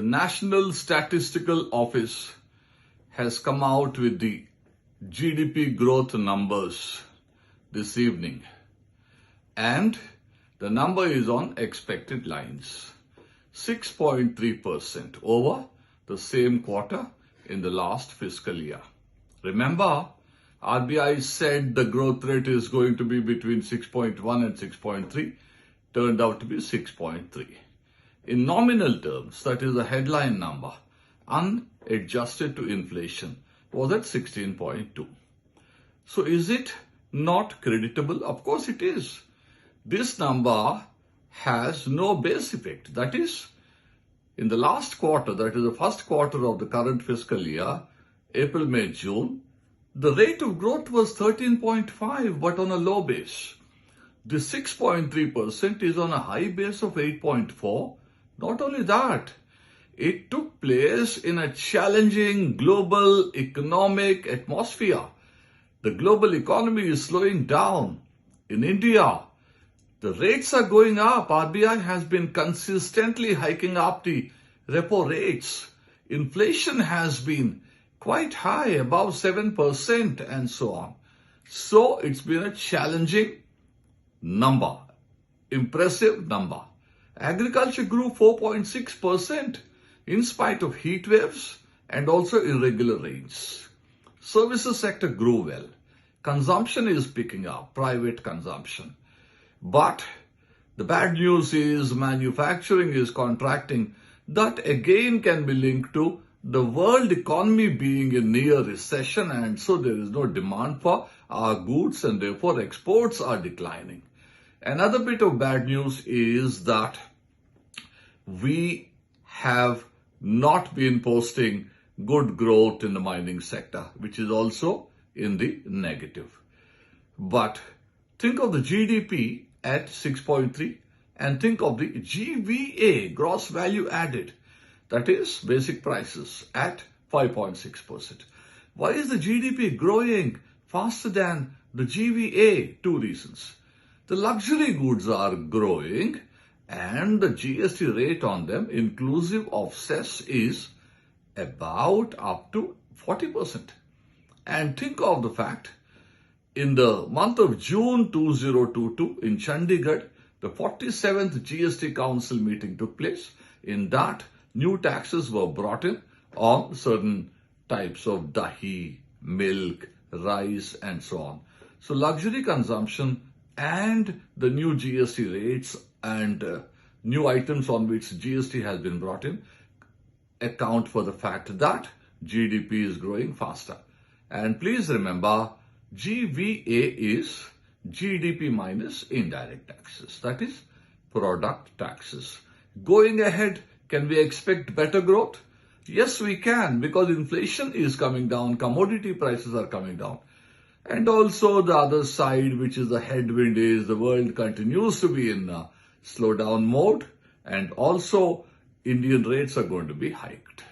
The National Statistical Office has come out with the GDP growth numbers this evening, and the number is on expected lines, 6.3% over the same quarter in the last fiscal year. Remember, RBI said the growth rate is going to be between 6.1 and 6.3, turned out to be 6.3. In nominal terms, that is the headline number, unadjusted to inflation, was at 16.2. So is it not creditable? Of course it is. This number has no base effect. That is, in the last quarter, that is the first quarter of the current fiscal year, April, May, June, the rate of growth was 13.5, but on a low base. The 6.3% is on a high base of 8.4. Not only that, it took place in a challenging global economic atmosphere. The global economy is slowing down. In India, the rates are going up. RBI has been consistently hiking up the repo rates. Inflation has been quite high, above 7% and so on. So it's been a challenging number, impressive number. Agriculture grew 4.6% in spite of heat waves and also irregular rains. Services sector grew well. Consumption is picking up, private consumption. But the bad news is manufacturing is contracting. That again can be linked to the world economy being in near recession, and so there is no demand for our goods and therefore exports are declining. Another bit of bad news is that we have not been posting good growth in the mining sector, which is also in the negative. But think of the GDP at 6.3 and think of the GVA, gross value added, that is basic prices, at 5.6%. Why is the GDP growing faster than the GVA? Two reasons. The luxury goods are growing and the GST rate on them, inclusive of cess, is about up to 40%. And think of the fact, in the month of June 2022 in Chandigarh, the 47th GST Council meeting took place. In that, new taxes were brought in on certain types of dahi, milk, rice, and so on. So luxury consumption and the new GST rates and new items on which GST has been brought in account for the fact that GDP is growing faster. And please remember, GVA is GDP minus indirect taxes, that is product taxes. Going ahead, can we expect better growth? Yes, we can, because inflation is coming down, commodity prices are coming down. And also the other side, which is the headwind, is the world continues to be in slowdown mode, and also Indian rates are going to be hiked.